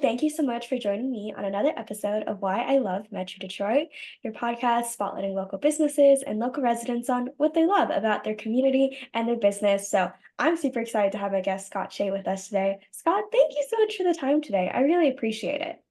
thank you so much for joining me on another episode of Why I Love Metro Detroit, your podcast spotlighting local businesses and local residents on what they love about their community and their business. So I'm super excited to have my guest, Scott Shay, with us today. Scott, thank you so much for the time today. I really appreciate it.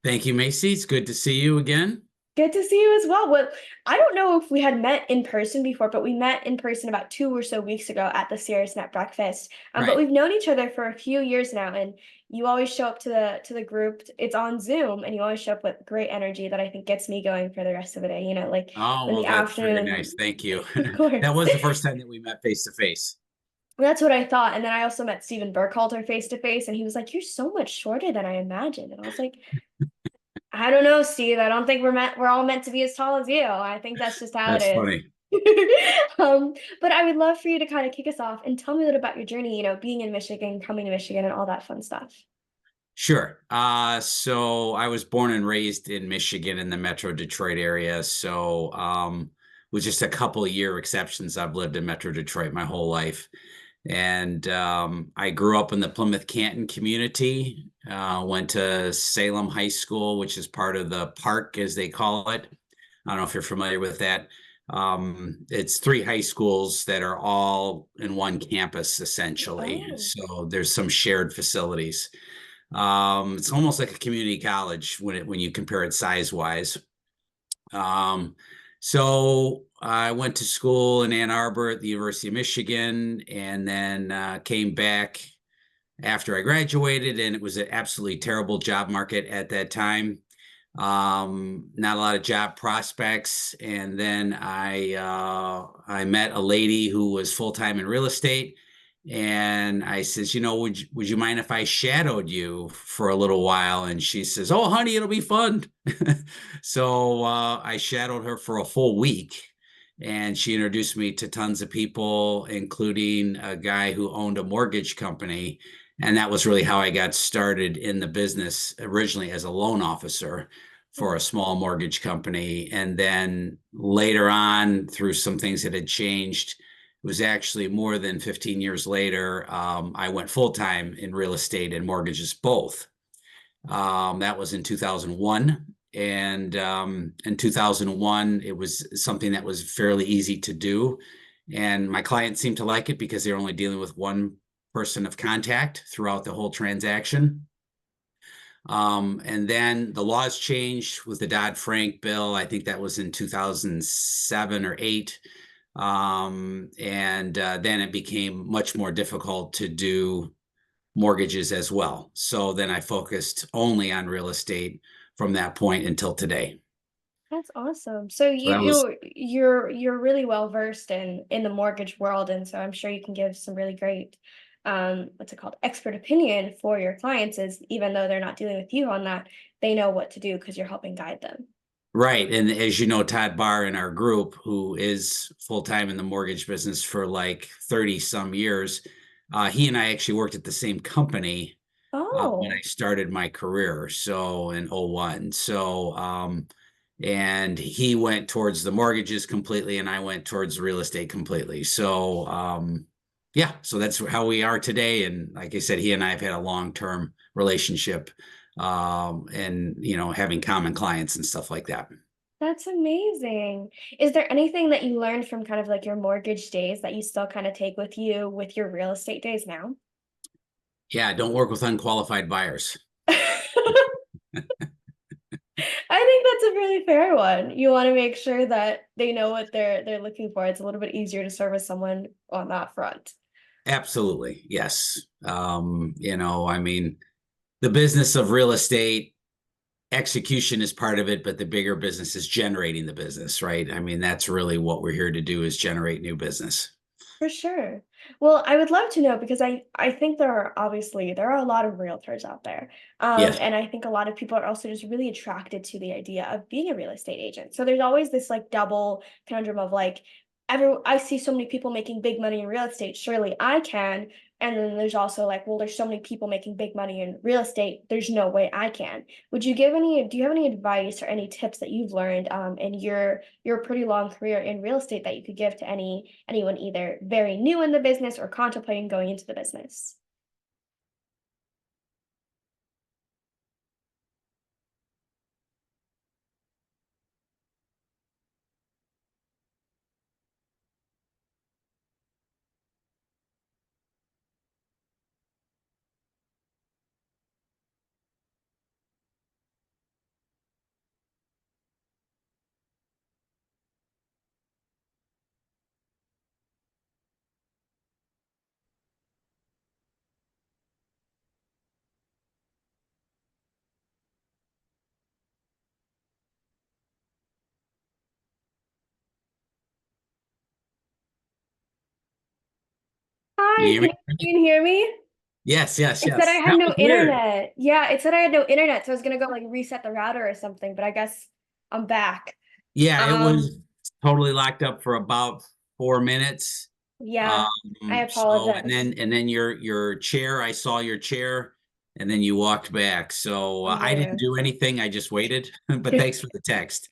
Thank you, Macy. It's good to see you again. Good to see you as well. Well, I don't know if we had met in person before, but we met in person about 2 or so weeks ago at the Serious Net Breakfast. But Right. we've known each other for a few years now, and you always show up to the group. It's on Zoom, and you always show up with great energy that I think gets me going for the rest of the day. Like Oh, in well, the that's very afternoon. nice. Thank you. Of That course. was the first time that we met face to face. That's what I thought. And then I also met Stephen Burkhalter face to face, and he was like, "You're so much shorter than I imagined." And I was like, I don't know, Steve. I don't think we're all meant to be as tall as you. I think that's just how it That's is. funny. But I would love for you to kind of kick us off and tell me a little about your journey, being in Michigan, coming to Michigan, and all that fun stuff. Sure. So I was born and raised in Michigan in the Metro Detroit area. With just a couple of year exceptions, I've lived in Metro Detroit my whole life. And I grew up in the Plymouth Canton community, went to Salem High School, which is part of the park, as they call it. I don't know if you're familiar with that. It's three high schools that are all in one campus, essentially. Oh, So there's some shared facilities. It's almost like a community college when you compare it size wise. Um, so I went to school in Ann Arbor at the University of Michigan, and then came back after I graduated, and it was an absolutely terrible job market at that time. Not a lot of job prospects, and then I met a lady who was full time in real estate, and I says, would you mind if I shadowed you for a little while? And she says, oh, honey, it'll be fun. So I shadowed her for a full week, and she introduced me to tons of people, including a guy who owned a mortgage company. And that was really how I got started in the business, originally as a loan officer for a small mortgage company. And then later on, through some things that had changed, it was actually more than 15 years later, I went full time in real estate and mortgages both. That was in 2001. And in 2001, it was something that was fairly easy to do. And my clients seemed to like it because they're only dealing with one person of contact throughout the whole transaction. And then the laws changed with the Dodd-Frank bill. I think that was in 2007 or 8. And then it became much more difficult to do mortgages as well. So then I focused only on real estate from that point until today. that's awesome. So So you that was you're really well versed in the mortgage world, and so I'm sure you can give some really great what's it called, expert opinion for your clients, is even though they're not dealing with you on that, they know what to do because you're helping guide them. right. And as you know, Todd Barr in our group, who is full time in the mortgage business for like 30 some years, he and I actually worked at the same company when I Oh, started my career. So in '01. And he went towards the mortgages completely, and I went towards real estate completely. Yeah, so that's how we are today. And like I said, he and I have had a long-term relationship, and having common clients and stuff like that. that's amazing. Is there anything that you learned from kind of like your mortgage days that you still kind of take with you with your real estate days now? Yeah, don't work with unqualified buyers. I think that's a really fair one. You want to make sure that they know what they're looking for. It's a little bit easier to service someone on that front. Absolutely, yes. I mean, the business of real estate execution is part of it, but the bigger business is generating the business, right? I mean, that's really what we're here to do, is generate new business. For sure. Well, I would love to know because I think there are a lot of realtors out there. Yes. And I think a lot of people are also just really attracted to the idea of being a real estate agent. So there's always this like double conundrum of like I see so many people making big money in real estate, surely I can. And then there's also like, well, there's so many people making big money in real estate, there's no way I can. Do you have any advice or any tips that you've learned in your pretty long career in real estate that you could give to anyone either very new in the business or contemplating going into the business? You Hi, hear can me? you hear me? Yes, yes, It said I yes. had That no was weird. internet. Yeah, it said I had no internet, so I was gonna go like reset the router or something, but I guess I'm back. Yeah, it Um, was totally locked up for about 4 minutes. yeah, I So apologize. and then your chair, I saw your chair, and then you walked back. So Oh I didn't man. do anything. I just waited. But thanks for the text.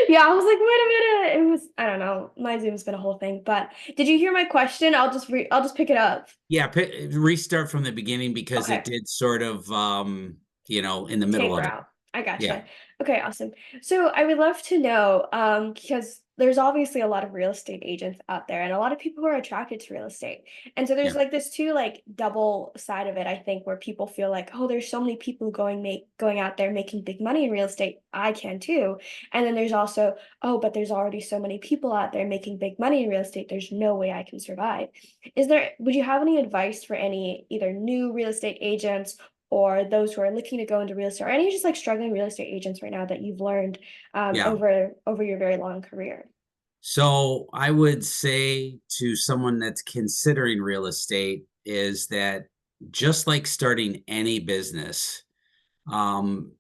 Yeah, I was like, wait a minute. It was, I don't know. My Zoom's been a whole thing, but did you hear my question? I'll just pick it up. Yeah, restart from the beginning because it Okay. did sort of in the middle Taper of it. out. I Yeah, gotcha. Okay, awesome. So I would love to know, because there's obviously a lot of real estate agents out there and a lot of people who are attracted to real estate. And so yeah, there's like this two like double side of it, I think, where people feel like, oh, there's so many people going out there making big money in real estate. I can too. And then there's also, oh, but there's already so many people out there making big money in real estate. There's no way I can survive. Would you have any advice for any either new real estate agents or those who are looking to go into real estate, or any just like struggling real estate agents right now that you've learned yeah. over your very long career? So I would say to someone that's considering real estate is that just like starting any business, um,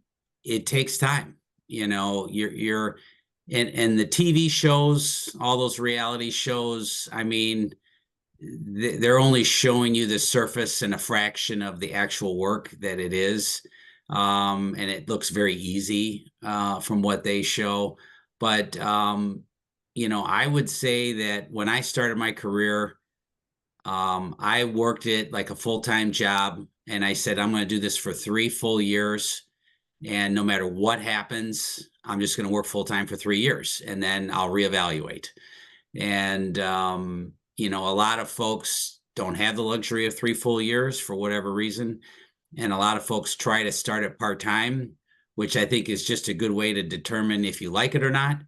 it takes time. You're and the TV shows, all those reality shows, I mean, they're only showing you the surface and a fraction of the actual work that it is. And it looks very easy from what they show. But, I would say that when I started my career, I worked it like a full-time job. And I said, I'm going to do this for 3 full years. And no matter what happens, I'm just going to work full-time for 3 years and then I'll reevaluate. And, a lot of folks don't have the luxury of 3 full years for whatever reason. And a lot of folks try to start it part time, which I think is just a good way to determine if you like it or not.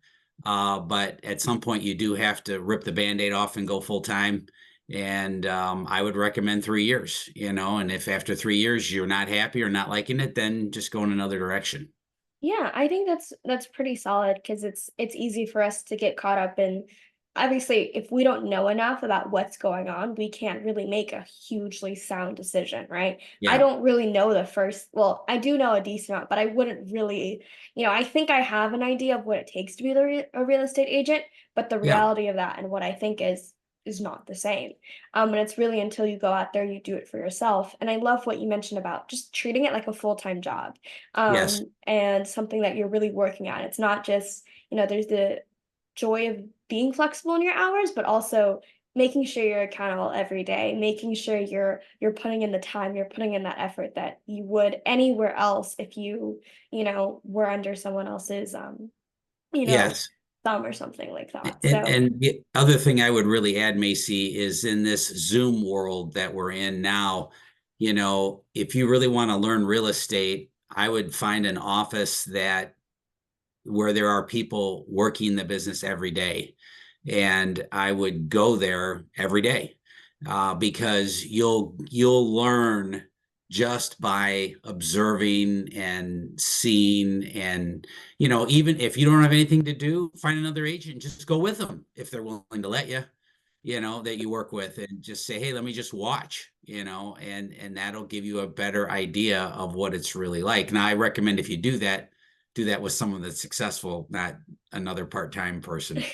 But at some point, you do have to rip the band aid off and go full time. And I would recommend 3 years, and if after 3 years you're not happy or not liking it, then just go in another direction. Yeah, I think that's pretty solid because it's easy for us to get caught up in, obviously, if we don't know enough about what's going on, we can't really make a hugely sound decision, right? I Yeah. don't really know the first, well, I do know a decent amount, but I wouldn't really, I think I have an idea of what it takes to be a real estate agent, but the Yeah. reality of that and what I think is not the same. And it's really until you go out there, you do it for yourself. And I love what you mentioned about just treating it like a full-time job, Yes. and something that you're really working on. It's not just, there's the joy of being flexible in your hours, but also making sure you're accountable every day, making sure you're putting in the time, you're putting in that effort that you would anywhere else if were under someone else's you know, Yes. thumb or something like that. And So and the other thing I would really add, Macy, is in this Zoom world that we're in now, if you really want to learn real estate, I would find an office that where there are people working the business every day. And I would go there every day because you'll learn just by observing and seeing. And even if you don't have anything to do, find another agent, just go with them if they're willing to let you, that you work with, and just say, hey, let me just watch, and that'll give you a better idea of what it's really like. Now I recommend if you do that with someone that's successful, not another part-time person.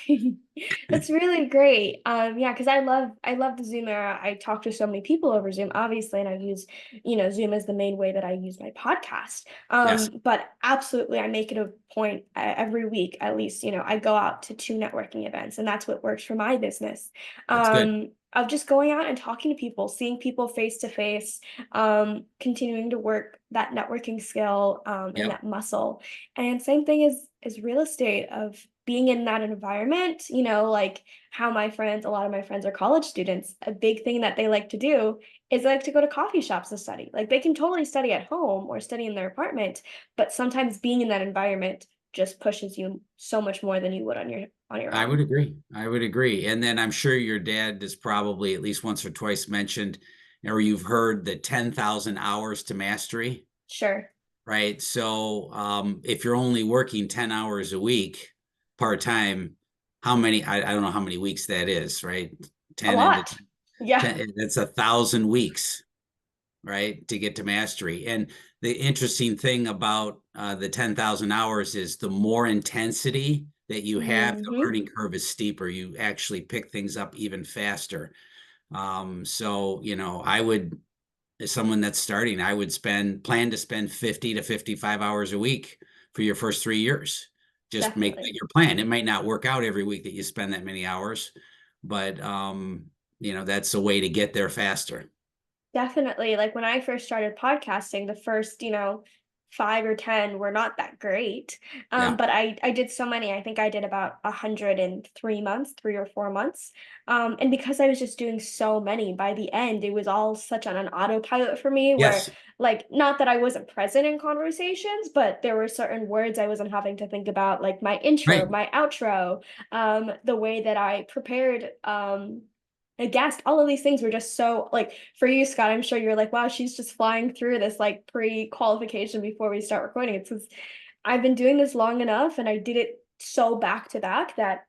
that's really great. Yeah, because I love the Zoom era. I talk to so many people over Zoom, obviously, and I've used, Zoom as the main way that I use my podcast. Yes, But absolutely, I make it a point every week, at least, I go out to 2 networking events, and that's what works for my business. that's good. Of just going out and talking to people, seeing people face to face, continuing to work that networking skill, and Yep. that muscle. And same thing as real estate, of being in that environment, like how a lot of my friends are college students. A big thing that they like to do is they like to go to coffee shops to study. Like they can totally study at home or study in their apartment, but sometimes being in that environment just pushes you so much more than you would on your I would own. agree. I would agree. And then I'm sure your dad has probably at least once or twice mentioned, or you've heard the 10,000 hours to mastery, Sure. right? So if you're only working 10 hours a week part time, I don't know how many weeks that is, right? A 10 into lot. Yeah. It's 1,000 weeks, right, to get to mastery. And the interesting thing about the 10,000 hours is the more intensity that you have, the Hmm. learning curve is steeper. You actually pick things up even faster. So, I would, as someone that's starting, I would plan to spend 50 to 55 hours a week for your first 3 years. Just make that Definitely. your plan. It might not work out every week that you spend that many hours, but that's a way to get there faster. Definitely. Like when I first started podcasting, the first, 5 or 10 were not that great. Yeah. But I did so many. I think I did about 103 months, 3 or 4 months. And because I was just doing so many, by the end, it was all such on an autopilot for me where Yes. like not that I wasn't present in conversations, but there were certain words I wasn't having to think about, like my intro, Right. my outro, the way that I prepared a guest, all of these things were just so like for you, Scott, I'm sure you're like, wow, she's just flying through this like pre-qualification before we start recording. It's because I've been doing this long enough and I did it so back to back that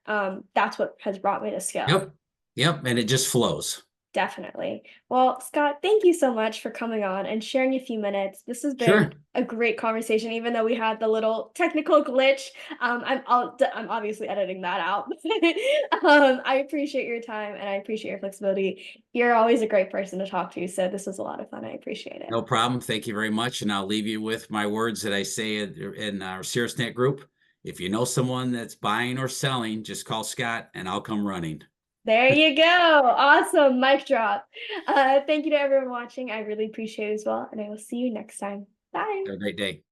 that's what has brought me to skill. Yep. Yep. And it just flows. Definitely. Well, Scott, thank you so much for coming on and sharing a few minutes. This has been Sure. a great conversation, even though we had the little technical glitch. I'm obviously editing that out. I appreciate your time and I appreciate your flexibility. You're always a great person to talk to, so this was a lot of fun. I appreciate it. No problem. Thank you very much. And I'll leave you with my words that I say in our SiriusNet group. If you know someone that's buying or selling, just call Scott and I'll come running. There you go. Awesome. Mic drop. Thank you to everyone watching. I really appreciate it as well, and I will see you next time. Bye. Have a great day.